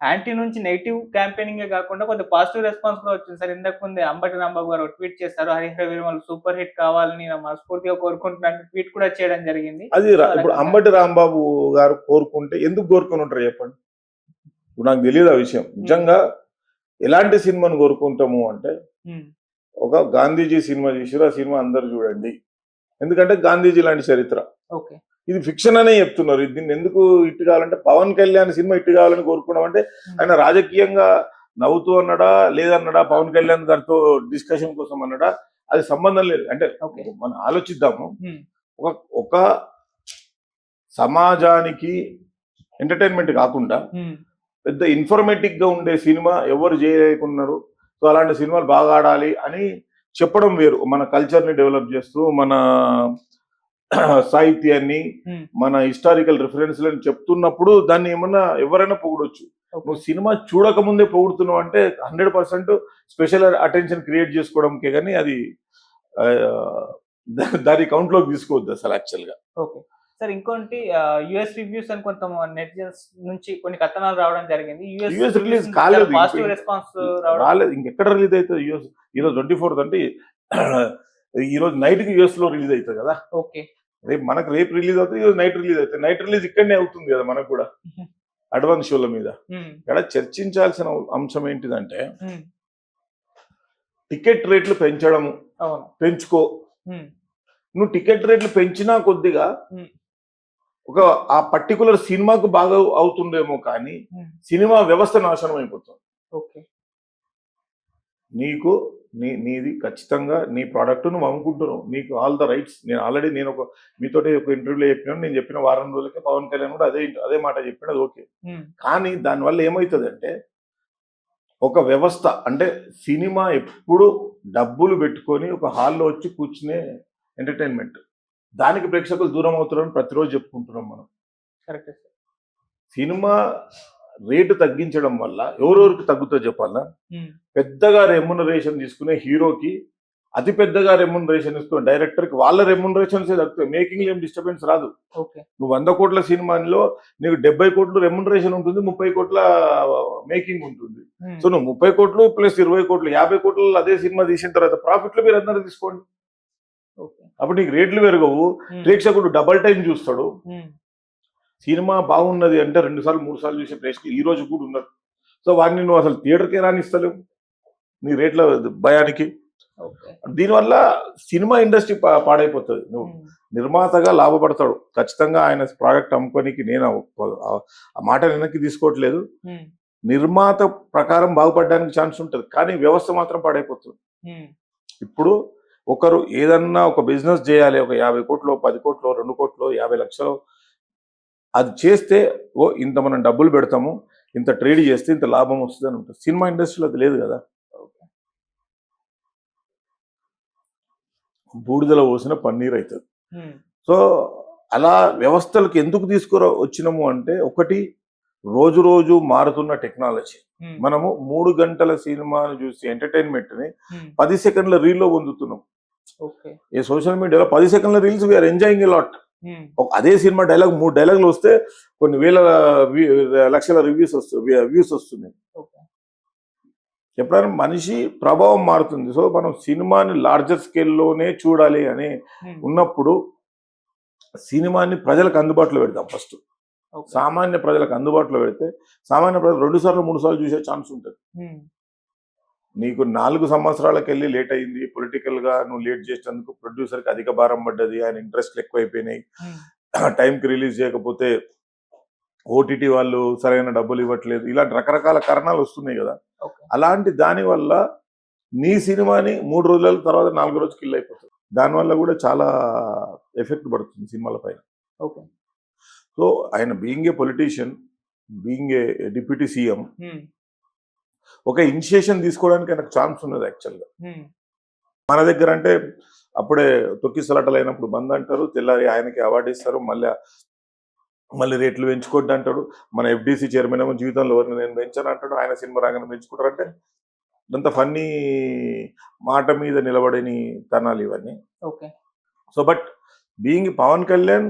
Anti నుంచి negative క్యాంపెయినింగే గాకుండా కొద్దిగా పాజిటివ్ రెస్పాన్స్ కూడా వచ్చింది సార్. ఇంతకు ముందే అంబటి రాంబాబు గారు ఒక ట్వీట్ చేశారు. 'హరిహర వీరమల్లు' సూపర్ హిట్ కావాలని నేను మనస్ఫూర్తిగా కోరుకుంటున్నా అని ట్వీట్ కూడా చేయడం జరిగింది. అది సో, ఆ ఇప్పుడు రకంగా అంబటి రాంబాబు గారు కోరుకుంటే ఎందుకు కోరుకొని ఉంటారు చెప్పండి? ఇప్పుడు నాకు తెలియదు ఆ విషయం. నిజంగా ఎలాంటి సినిమాను కోరుకుంటాము అంటే, హ్మ్. ఒక గాంధీజీ సినిమా చేసిరు, ఆ సినిమా అందరు చూడండి. ఎందుకంటే గాంధీజీ లాంటి చరిత్ర. ఓకే. ఇది ఫిక్షన్ అనే చెప్తున్నారు. దీన్ని ఎందుకు హిట్ కావాలంటే, పవన్ కళ్యాణ్ సినిమా హిట్ కావాలని కోరుకోవడం అంటే ఆయన రాజకీయంగా నవ్వుతూ అన్నాడా లేదన్నాడా, పవన్ కళ్యాణ్ గారితో డిస్కషన్ కోసం అన్నాడా, అది సంబంధం లేదు. అంటే ఓకే. మనం ఆలోచిద్దాము. హ్మ్. ఒక ఒక సమాజానికి ఎంటర్టైన్మెంట్ కాకుండా హ్మ్. పెద్ద ఇన్ఫర్మేటివ్ గా ఉండే సినిమా ఎవరు చేయలేకున్నారు. సో అలాంటి సినిమాలు బాగా ఆడాలి అని చెప్పడం వేరు. మన కల్చర్ ని డెవలప్ చేస్తూ, మన సాహిత్యాన్ని, హ్మ్. మన హిస్టారికల్ రిఫరెన్స్లను చెప్తున్నప్పుడు దాన్ని ఏమన్నా ఎవరైనా పొగడొచ్చు. ఓకే. నువ్వు సినిమా చూడకముందే పొగుడుతున్నావు అంటే 100% స్పెషల్ అటెన్షన్ క్రియేట్ చేసుకోవడంకే కానీ అది దాని కౌంట్ లోకి తీసుకోవద్దు అసలు యాక్చువల్ గా. ఓకే. సార్ ఇంకోటి యూఎస్ రివ్యూస్ అని కొంత నెటిజన్స్ నుంచి కొన్ని కథనాలు రావడం జరిగింది. యూఎస్ రిలీజ్ నుంచి కాలేదు, చాలా పాజిటివ్ రెస్పాన్స్ రావడం రాలేదు. ఇంకెక్కడ రిలీజ్ అవుతుంది యూఎస్? ఈరోజు 24th అంటే ఈరోజు నైట్ కి యూఎస్ లో రిలీజ్ అవుతుంది కదా. ఓకే. మనకు రేపు రిలీజ్ అవుతుంది, ఈరోజు నైట్ రిలీజ్ అవుతుంది. నైట్ రిలీజ్ ఇక్కడనే అవుతుంది కదా మనకు కూడా, అడ్వాన్స్ షోల మీద. హ్మ్. ఇక్కడ చర్చించాల్సిన అంశం ఏంటిదంటే, హ్మ్. టికెట్ రేట్లు పెంచడము. అవును. పెంచుకో. హ్మ్. నువ్వు టికెట్ రేట్లు పెంచినా కొద్దిగా హ్మ్. ఒక ఆ పర్టికులర్ సినిమాకు బాగా అవుతుందేమో కానీ హ్మ్. సినిమా వ్యవస్థ నాశనం అయిపోతుంది. ఓకే. నీకు నీది ఖచ్చితంగా నీ ప్రోడక్ట్ నువ్వు అమ్ముకుంటున్నావు, నీకు ఆల్ ద రైట్స్. నేను ఆల్రెడీ మీతోటి ఒక ఇంటర్వ్యూలో చెప్పినాను. నేను చెప్పిన వారం రోజులకే పవన్ కళ్యాణ్ కూడా అదే మాట చెప్పిన, అది ఓకే. హ్మ్. కానీ దానివల్ల ఏమవుతుందంటే, ఒక వ్యవస్థ అంటే సినిమా ఎప్పుడు డబ్బులు పెట్టుకొని ఒక హాల్లో వచ్చి కూర్చునే ఎంటర్టైన్మెంట్, దానికి ప్రేక్షకులు దూరం అవుతారని ప్రతిరోజు చెప్పుకుంటున్నాం మనం. కరెక్టే సార్. సినిమా రేటు తగ్గించడం వల్ల ఎవరెవరికి తగ్గుతుందో చెప్పాలా? హ్మ్. పెద్దగా రెమ్యునరేషన్ తీసుకునే హీరోకి అతి పెద్దగా రెమ్యునరేషన్ ఇస్తున్న డైరెక్టర్కి వాళ్ళ రెమ్యునరేషన్స్ తగ్గుతాయి. మేకింగ్ ఏం డిస్టర్బెన్స్ రాదు. ఓకే. నువ్వు 100 కోట్ల సినిమాలో నీకు 70 కోట్లు రెమ్యునరేషన్ ఉంటుంది, 30 కోట్ల మేకింగ్ ఉంటుంది. హ్మ్. సో నువ్వు 30 కోట్లు ప్లస్ 20 కోట్లు 50 కోట్లు అదే సినిమా తీసిన తర్వాత ప్రాఫిట్లు మీరు అందరూ తీసుకోండి. ఓకే. అప్పుడు నీకు రేట్లు పెరగవు, ప్రేక్షకుడు డబల్ టైం చూస్తాడు. హ్మ్. సినిమా బాగున్నది అంటే 2 సార్లు 3 సార్లు చూసే ప్రేక్షకులు ఈ రోజు కూడా ఉన్నారు. సో వాడిని నువ్వు అసలు థియేటర్కే రానిస్తలేవు నీ రేట్ల భయానికి. ఓకే. దీనివల్ల సినిమా ఇండస్ట్రీ పాడైపోతుంది. నువ్వు హ్మ్. నిర్మాతగా లాభపడతాడు ఖచ్చితంగా, ఆయన ప్రోడక్ట్ అమ్ముకోనికి నేను ఆ మాట వెనక్కి తీసుకోవట్లేదు. హ్మ్. నిర్మాత ప్రకారం బాగుపడడానికి ఛాన్స్ ఉంటుంది, కానీ వ్యవస్థ మాత్రం పాడైపోతుంది. హ్మ్. ఇప్పుడు ఒకరు ఏదన్నా ఒక బిజినెస్ చేయాలి, ఒక 50 కోట్లు 10 కోట్లు 2 కోట్లు 50 లక్షలు అది చేస్తే, ఇంత మనం డబ్బులు పెడతాము, ఇంత ట్రేడ్ చేస్తే ఇంత లాభం వస్తుంది అని ఉంటుంది. సినిమా ఇండస్ట్రీలో అది లేదు కదా. బూడిదలో పోసిన పన్నీర్ అవుతుంది. హ్మ్. సో అలా వ్యవస్థలకు ఎందుకు వచ్చినాము అంటే, ఒకటి రోజు రోజు మారుతున్న టెక్నాలజీ. హ్మ్. మనము 3 గంటల సినిమాను చూసి ఎంటర్టైన్మెంట్ ని హ్మ్. 10 సెకండ్ల రీల్లో పొందుతున్నాం. ఓకే. ఈ సోషల్ మీడియాలో 10 సెకండ్ల reels we're enjoying a lot. Hmm. అదే సినిమా డైలాగ్ 3 డైలాగులు వస్తే కొన్ని వేల లక్షల వ్యూస్ వస్తున్నాయి. ఓకే. ఎప్పుడైనా మనిషి ప్రభావం మారుతుంది. సో మనం సినిమాని లార్జర్ స్కేల్లోనే చూడాలి అని హ్మ్. ఉన్నప్పుడు సినిమాని ప్రజలకు అందుబాటులో పెడతాం ఫస్ట్. ఓకే. సామాన్య ప్రజలకు అందుబాటులో పెడితే సామాన్య ప్రజలు 2 సార్లు 3 సార్లు చూసే ఛాన్స్ ఉంటుంది. హ్మ్. నీకు 4 సంవత్సరాలకు వెళ్ళి లేట్ అయింది, పొలిటికల్ గా నువ్వు లేట్ చేసినందుకు ప్రొడ్యూసర్కి అధిక భారం పడ్డది, ఆయన ఇంట్రెస్ట్లు ఎక్కువైపోయినాయి, టైంకి రిలీజ్ చేయకపోతే ఓటీటీ వాళ్ళు సరైన డబ్బులు ఇవ్వట్లేదు, ఇలాంటి రకరకాల కారణాలు వస్తున్నాయి కదా. ఓకే. అలాంటి దానివల్ల నీ సినిమాని 3 రోజుల తర్వాత 4 రోజు కిల్ అయిపోతుంది. దానివల్ల కూడా చాలా ఎఫెక్ట్ పడుతుంది సినిమాల పైన. ఓకే. సో ఆయన being a politician, being a deputy CM, ఒక ఇనిషియేషన్ తీసుకోవడానికి ఆయనకు ఛాన్స్ ఉన్నది యాక్చువల్గా. మన దగ్గర అంటే అప్పుడే తొక్కిసలాటలు అయినప్పుడు బంద్ అంటారు, తెల్లారి ఆయనకి అవార్డు ఇస్తారు, మళ్ళీ రేట్లు పెంచుకోవద్దు అంటాడు. మన ఎఫ్డీసీ చైర్మన్ ఏమో జీవితంలో ఎవరిని నేను పెంచాను అంటాడు, ఆయన సినిమా రంగం పెంచుకుంటారంటే అంత ఫన్నీ మాట మీద నిలబడని తనాలు ఇవన్నీ. Okay. So but being Pawan Kalyan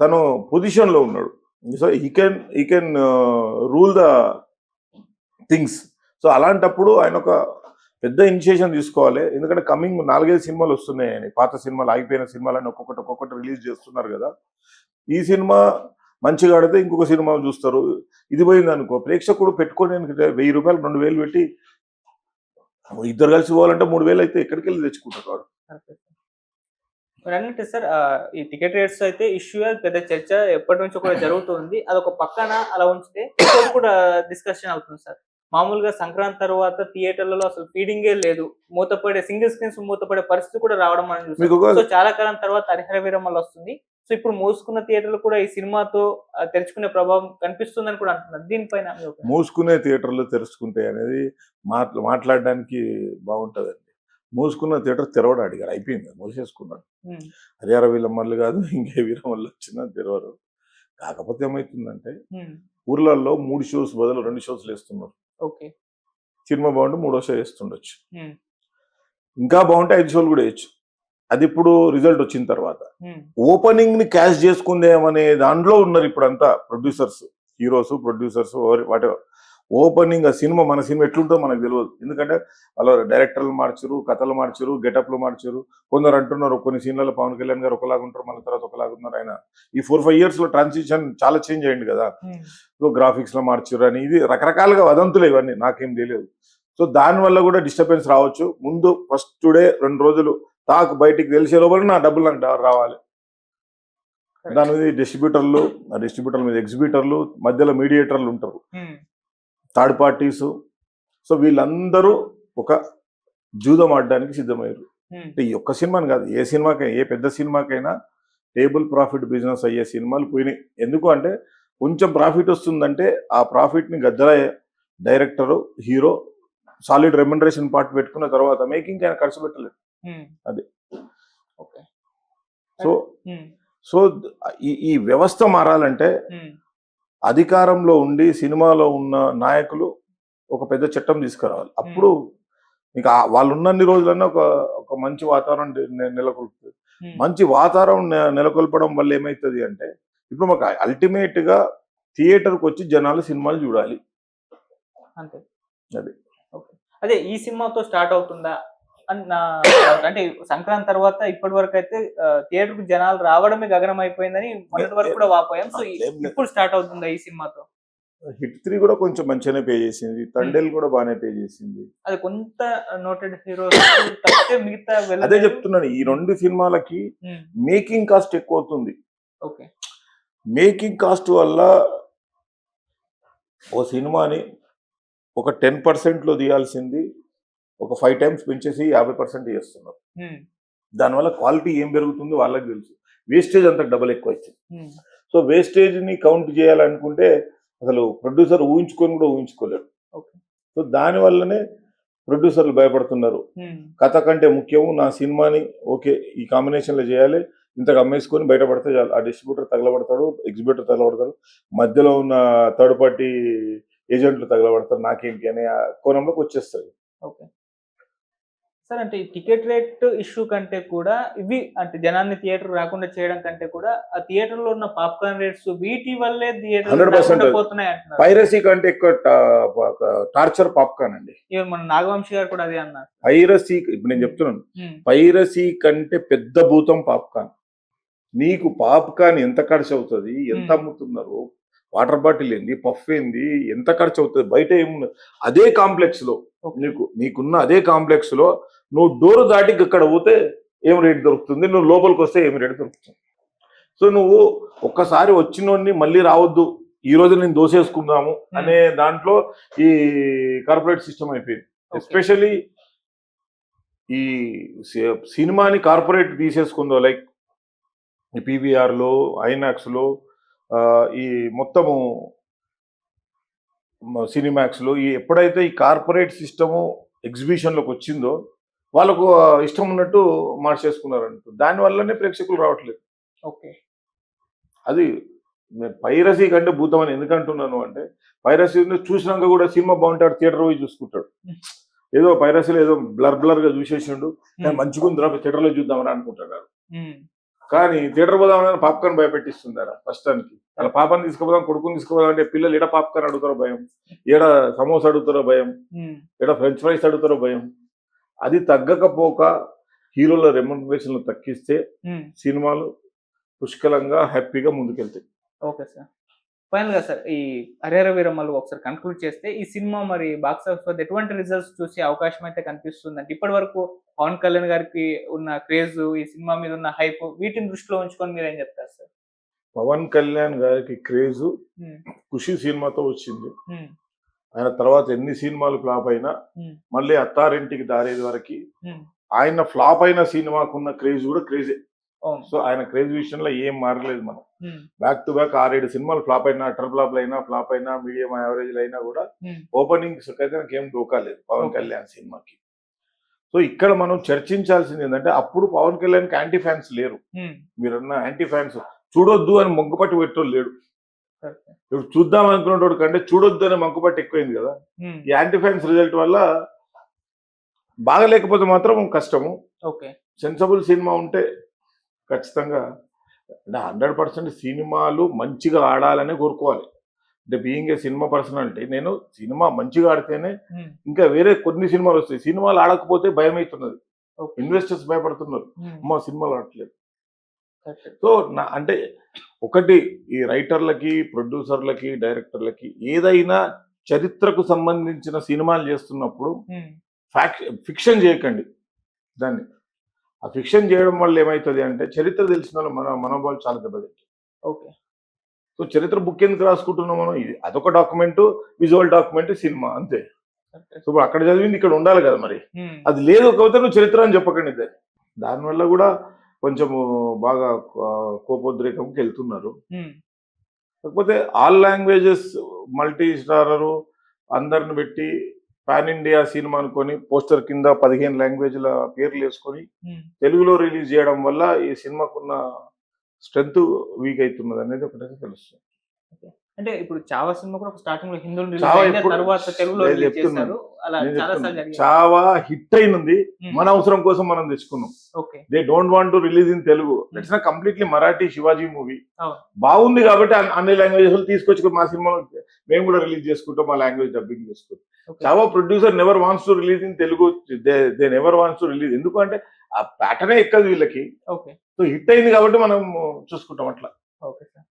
తను పొజిషన్లో ఉన్నాడు. So he can rule the things. So అలాంటప్పుడు ఆయన ఒక పెద్ద ఇనిషియేషన్ తీసుకోవాలి. ఎందుకంటే కమింగ్ 4-5 సినిమాలు వస్తున్నాయి ఆయన, పాత సినిమాలు, ఆగిపోయిన సినిమాలని ఒక్కొక్కటి రిలీజ్ చేస్తున్నారు కదా. ఈ సినిమా మంచిగా ఆడితే ఇంకొక సినిమా చూస్తారు. ఇది పోయింది అనుకో, ప్రేక్షకుడు పెట్టుకొని 1000 రూపాయలు 2000 పెట్టి ఇద్దరు కలిసి పోవాలంటే 3000 అయితే ఎక్కడికి వెళ్ళి తెచ్చుకుంటారు వాడు. మీరు అన్నట్టు సార్, ఈ టికెట్ రేట్స్ అయితే ఇష్యూ పెద్ద చర్చ ఎప్పటి నుంచో కూడా జరుగుతుంది. అదొక పక్కన అలా ఉంచితే ఇంకోటి కూడా డిస్కషన్ అవుతుంది సార్. మామూలుగా సంక్రాంతి తర్వాత థియేటర్లలో అసలు ఫీడింగే లేదు, మూతపడే సింగిల్ స్క్రీన్స్ మూతపడే పరిస్థితి కూడా రావడం మనం చూస్తాం. సో చాలా కాలం తర్వాత హరిహర వీరమల్లు వస్తుంది. సో ఇప్పుడు మూసుకున్న థియేటర్లు కూడా ఈ సినిమాతో తెరుచుకునే ప్రభావం కనిపిస్తుందని కూడా అంటున్నారు. దీనిపైన మూసుకునే థియేటర్లు తెరుచుకుంటాయి అనేది మాట్లాడడానికి బాగుంటదండి. మూసుకున్న థియేటర్ తెరవడం అడిగాడు, అయిపోయింది, మూసేసుకున్నాడు. హరిహర వీరమల్లు కాదు, ఇంకే వీరమల్లు వచ్చినా తెరవరు. కాకపోతే ఏమవుతుందంటే ఊర్లలో 3 షోస్ బదులు 2 షోస్ వేస్తున్నారు. సినిమా బాగుంటే 3వ షో వేస్తుండొచ్చు, ఇంకా బాగుంటే 5 షోలు కూడా వేయచ్చు. అది ఇప్పుడు రిజల్ట్ వచ్చిన తర్వాత ఓపెనింగ్ ని క్యాష్ చేసుకుందేమనే దాంట్లో ఉన్నారు ఇప్పుడంతా producers, heroes, producers, whatever. Opening ఆ సినిమా, మన సినిమా ఎట్లుంటుందో మనకు తెలియదు. ఎందుకంటే వాళ్ళు డైరెక్టర్లు మార్చారు, కథలు మార్చారు, గెటప్లు మార్చారు. కొందరు అంటున్నారు కొన్ని సీన్లలో పవన్ కళ్యాణ్ గారు ఒకలాగా ఉంటారు, మన తర్వాత ఒకలాగా ఉన్నారు. ఆయన ఈ 4-5 years లో ట్రాన్సిషన్ చాలా చేంజ్ అయ్యింది కదా. సో గ్రాఫిక్స్ లో మార్చారు అని, ఇది రకరకాలుగా వదంతులు ఇవన్నీ, నాకేం తెలియదు. సో దానివల్ల కూడా డిస్టర్బెన్స్ రావచ్చు. ముందు ఫస్ట్ డే 2 రోజులు తాకు బయటికి తెలిసే లోపల నా డబ్బులు నాకు రావాలి. దాని మీద డిస్ట్రిబ్యూటర్లు, ఆ డిస్ట్రిబ్యూటర్ల మీద ఎగ్జిబ్యూటర్లు, మధ్యలో మీడియేటర్లు ఉంటారు, థర్డ్ పార్టీస్. సో వీళ్ళందరూ ఒక జూదం ఆడడానికి సిద్ధమయ్యారు. అంటే ఈ ఒక్క సినిమాని కాదు, ఏ సినిమాకైనా, ఏ పెద్ద సినిమాకైనా టేబుల్ ప్రాఫిట్ బిజినెస్ అయ్యే సినిమాలు పోయినాయి. ఎందుకు అంటే కొంచెం ప్రాఫిట్ వస్తుందంటే ఆ ప్రాఫిట్ ని గద్దల director, hero solid remuneration part పెట్టుకున్న తర్వాత మేకింగ్ ఆయన ఖర్చు పెట్టలేదు. అది సో సో ఈ వ్యవస్థ మారాలంటే అధికారంలో ఉండి సినిమాలో ఉన్న నాయకులు ఒక పెద్ద చట్టం తీసుకురావాలి. అప్పుడు ఇంకా వాళ్ళు ఉన్నన్ని రోజులన్నా ఒక మంచి వాతావరణం నెలకొల్పుతుంది. మంచి వాతావరణం నెలకొల్పడం వల్ల ఏమవుతుంది అంటే, ఇప్పుడు మాకు అల్టిమేట్ గా థియేటర్కి వచ్చి జనాలు సినిమాలు చూడాలి. అంతే. అదే ఈ సినిమాతో స్టార్ట్ అవుతుందా అంటే సంక్రాంతి తర్వాత ఇప్పటి వరకు అయితే థియేటర్ కు జనాలు రావడమే గగనం అయిపోయిందని మొదటి వరకు కూడా వాపోయాం. సో ఇప్పుడు స్టార్ట్ అవుతుందా ఈ సినిమాతో? హిట్ 3 కూడా కొంచెం మంచిగానే పే చేసింది, తండేల్ కూడా బాగానే పే చేసింది. అది కొంత నోటెడ్ హీరోస్ మిగతా అదే చెప్తున్నాను, ఈ 2 సినిమాలకి మేకింగ్ కాస్ట్ ఎక్కువ అవుతుంది. మేకింగ్ కాస్ట్ వల్ల ఓ సినిమాని ఒక 10% లో తీయాల్సింది ఒక 5 times పెంచేసి 50% చేస్తున్నారు. దానివల్ల క్వాలిటీ ఏం పెరుగుతుందో వాళ్ళకి తెలుసు. వేస్టేజ్ అంతా డబల్ ఎక్కువ అవుతుంది. సో వేస్టేజ్ ని కౌంట్ చేయాలనుకుంటే అసలు ప్రొడ్యూసర్ ఊహించుకొని కూడా ఊహించుకోలేరు. సో దానివల్లనే ప్రొడ్యూసర్లు భయపడుతున్నారు. కథ కంటే ముఖ్యము నా సినిమాని ఓకే ఈ కాంబినేషన్ లో చేయాలి, ఇంతకు అమ్మేసుకొని బయటపడితే చాలు. ఆ డిస్ట్రిబ్యూటర్ తగలబడతాడు, ఎగ్జిబ్యూటర్ తగలబడతాడు, మధ్యలో ఉన్న థర్డ్ పార్టీ ఏజెంట్లు తగలబడతారు, నాకేంటి అనే కోణంలోకి వచ్చేస్తారు. సార్, అంటే ఈ టికెట్ రేట్ ఇష్యూ కంటే కూడా ఇవి అంటే జనాన్ని థియేటర్ రాకుండా చేయడం కంటే కూడా ఆ థియేటర్ లో ఉన్న పాప్కార్న్ రేట్స్ వీటి వల్లే థియేటర్ పోతున్నాయి అంటున్నారు. పైరసీ కంటే ఎక్కువ టార్చర్ పాప్కార్న్ అండి. మన నాగవంశీ గారు కూడా అదే అన్నారు. పైరసీ, ఇప్పుడు నేను చెప్తున్నాను, పైరసీ కంటే పెద్ద భూతం పాప్కార్న్. నీకు పాప్కార్న్ ఎంత ఖర్చు అవుతుంది, ఎంత అమ్ముతున్నారు, వాటర్ బాటిల్ ఏంది, పఫ్ ఏంది, ఎంత ఖర్చు అవుతుంది, బయట ఏమున్నది, అదే కాంప్లెక్స్ లో నీకున్న అదే కాంప్లెక్స్ లో నువ్వు డోర్ దాటి అక్కడ పోతే ఏం రేట్ దొరుకుతుంది, నువ్వు లోపలికి వస్తే ఏం రేట్ దొరుకుతుంది. సో నువ్వు ఒక్కసారి వచ్చినోడిని మళ్ళీ రావద్దు, ఈ రోజు నేను దోసేసుకుందాము అనే దాంట్లో ఈ కార్పొరేట్ సిస్టమ్ అయిపోయింది. ఎస్పెషల్లీ ఈ సినిమాని కార్పొరేట్ తీసేసుకుందో, లైక్ ఈ పీవీఆర్ లో, ఐనాక్స్ లో, ఈ మొత్తము సినిమాక్స్ లో ఎప్పుడైతే ఈ కార్పొరేట్ సిస్టము ఎగ్జిబిషన్లోకి వచ్చిందో వాళ్ళకు ఇష్టం ఉన్నట్టు మార్చేసుకున్నారంట. దానివల్లనే ప్రేక్షకులు రావట్లేదు. అది పైరసీ కంటే భూతం అని ఎందుకంటున్నాను అంటే, పైరసీ చూసినాక కూడా సినిమా బాగుంటాడు థియేటర్ పోయి చూసుకుంటాడు. ఏదో పైరసీలో ఏదో బ్లర్ గా చూసేసిండు, మంచిగా థియేటర్ లో చూద్దామని అనుకుంటాడు. కానీ థియేటర్ పోదామని పాప్కార్న్ భయపెట్టిస్తుందారా ఫస్టానికి. అలా పాపని తీసుకుపోదాం, కొడుకుని తీసుకుపోదాం అంటే పిల్లలు ఏడ పాప్కార్న్ అడుగుతారో భయం, ఏడ సమోసా అడుగుతారో భయం, ఏడ ఫ్రెంచ్ ఫ్రైస్ అడుగుతారో భయం. అది తగ్గకపోక హీరోల రెమ్యునరేషన్లు తగ్గిస్తే సినిమాలు పుష్కలంగా హ్యాపీగా ముందుకెళ్తాయి. Okay sir. ఫైనల్ గా సార్, ఈ హరిహర వీరమల్లు ఒకసారి కన్క్లూడ్ చేస్తే ఈ సినిమా మరి బాక్స్ ఆఫీస్ వద్ద ఎటువంటి రిజల్ట్స్ చూసే అవకాశం అయితే కనిపిస్తుంది అంటే ఇప్పటి వరకు పవన్ కళ్యాణ్ గారికి ఉన్న క్రేజ్, ఈ సినిమా మీద ఉన్న హైప్, వీటిని దృష్టిలో ఉంచుకొని మీరు ఏం చెప్తారు సార్? పవన్ కళ్యాణ్ గారికి క్రేజ్ ఖుషి సినిమాతో వచ్చింది. ఆయన తర్వాత ఎన్ని సినిమాలు ఫ్లాప్ అయినా మళ్ళీ అత్తారింటికి దారేది వరకు ఆయన ఫ్లాప్ అయిన సినిమాకున్న క్రేజ్ కూడా క్రేజే. సో ఆయన క్రేజ్ విషయంలో ఏం మారలేదు. మనం బ్యాక్ టు బ్యాక్ 6-7 సినిమాలు ఫ్లాప్ అయినా, అటర్ ఫ్లాప్ అయినా, మీడియం యావరేజ్ అయినా కూడా ఓపెనింగ్స్ అయితే నాకేం దూకాలేదు పవన్ కళ్యాణ్ సినిమాకి. సో ఇక్కడ మనం చర్చించాల్సింది ఏంటంటే అప్పుడు పవన్ కళ్యాణ్కి యాంటీ ఫ్యాన్స్ లేరు. మీరన్న యాంటీ ఫ్యాన్స్ చూడొద్దు అని మొగ్గుపట్టి పెట్టోళ్ళు లేడు. ఇప్పుడు చూద్దాం అనుకునేటోడు కంటే చూడొద్దు అనే మొగ్గుపట్టి ఎక్కువైంది కదా. ఈ యాంటీ ఫ్యాన్స్ రిజల్ట్ వల్ల బాగలేకపోతే మాత్రం కష్టము. సెన్సబుల్ సినిమా ఉంటే ఖచ్చితంగా అంటే 100% సినిమాలు మంచిగా ఆడాలనే కోరుకోవాలి. అంటే బీయింగ్ ఏ సినిమా పర్సనాలిటీ నేను సినిమా మంచిగా ఆడితేనే ఇంకా వేరే కొన్ని సినిమాలు వస్తాయి. సినిమాలు ఆడకపోతే భయం అవుతున్నది, ఇన్వెస్టర్స్ భయపడుతున్నారు, అమ్మా సినిమాలు ఆడట్లేదు. సో అంటే ఒకటి ఈ రైటర్లకి, ప్రొడ్యూసర్లకి, డైరెక్టర్లకి ఏదైనా చరిత్రకు సంబంధించిన సినిమాలు చేస్తున్నప్పుడు ఫిక్షన్ చేయకండి. దాన్ని ఆ ఫిక్షన్ చేయడం వల్ల ఏమవుతుంది అంటే చరిత్ర తెలిసిన వాళ్ళు మనోభావాలు చాలా దెబ్బతింటాయి. ఓకే. సో చరిత్ర బుక్ ఎందుకు రాసుకుంటున్నాం మనం? ఇది అదొక డాక్యుమెంట్, విజువల్ డాక్యుమెంట్, సినిమా అంతే. సో అక్కడ చదివింది ఇక్కడ ఉండాలి కదా. మరి అది లేదు కాకపోతే నువ్వు చరిత్ర అని చెప్పకండి. దానివల్ల కూడా కొంచెం బాగా కోపోద్రేకంకి వెళ్తున్నారు. కాకపోతే ఆల్ లాంగ్వేజెస్ మల్టీ స్టారరు అందరిని పెట్టి పాన్ ఇండియా సినిమా అనుకొని పోస్టర్ కింద 15 లాంగ్వేజ్ల పేర్లు వేసుకొని తెలుగులో రిలీజ్ చేయడం వల్ల ఈ సినిమాకున్న స్ట్రెంత్ వీక్ అవుతున్నది అనేది ఒకటైతే తెలుస్తుంది. అంటే ఇప్పుడు చావా సినిమా కూడా స్టార్టింగ్ లో హిందీలో రిలీజ్ అయిన తర్వాత తెలుగులో రిలీజ్ చేశారు. అలా చాలా సార్లు జరిగింది. చావా హిట్ అయినది మన అవసరం కోసం మనం తెచ్చుకున్నాం. Okay. They don't want to release in Telugu. It's not completely Marathi Shivaji movie. బాగుంది కాబట్టి అన్ని లాంగ్వేజెస్ తీసుకొచ్చి మా సినిమా మేము కూడా రిలీజ్ చేసుకుంటాం, మా లాంగ్వేజ్ డబ్బింగ్ చేసుకుంటాం. Chhaava producer never wants to release in Telugu. They never wants to release. ఎందుకంటే ఆ ప్యాటర్నే ఎక్కదు వీళ్ళకి. సో హిట్ అయింది కాబట్టి మనం చూసుకుంటాం అట్లా. Okay sir.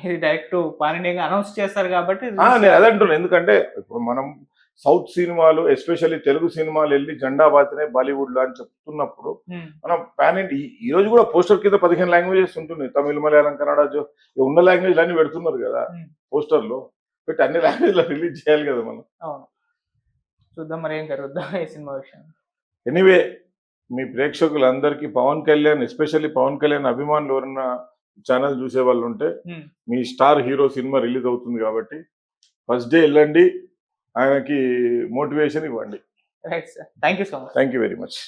ఇది డైరెక్ట్ పాన్ ఇండియా అనౌన్స్ చేస్తారు కాబట్టి నేను అదే అంటున్నాను. ఎందుకంటే ఇప్పుడు మనం సౌత్ సినిమాలు ఎస్పెషల్లీ తెలుగు సినిమాలు వెళ్ళి జెండా బాతినే బాలీవుడ్ లో అని చెప్తున్నప్పుడు మనం పాన్ ఇండియా ఈ రోజు కూడా పోస్టర్ కింద 15 లాంగ్వేజెస్ ఉంటున్నాయి. తమిళ, మలయాళం, కన్నడ, ఉన్న లాంగ్వేజ్ అన్ని పెడుతున్నారు కదా పోస్టర్ లో. పెట్టి అన్ని లాంగ్వేజ్ లో రిలీజ్ చేయాలి కదా మనం. చూద్దాం మరి ఏం జరుగుద్దా ఈ సినిమా విషయం. ఎనీవే మీ ప్రేక్షకులందరికీ పవన్ కళ్యాణ్, ఎస్పెషల్లీ పవన్ కళ్యాణ్ అభిమానులు ఎవరన్నా ఛానల్ చూసే వాళ్ళు ఉంటే మీ స్టార్ హీరో సినిమా రిలీజ్ అవుతుంది కాబట్టి ఫస్ట్ డే వెళ్ళండి, ఆయనకి మోటివేషన్ ఇవ్వండి. Right sir. Thank you so much. Thank you very much.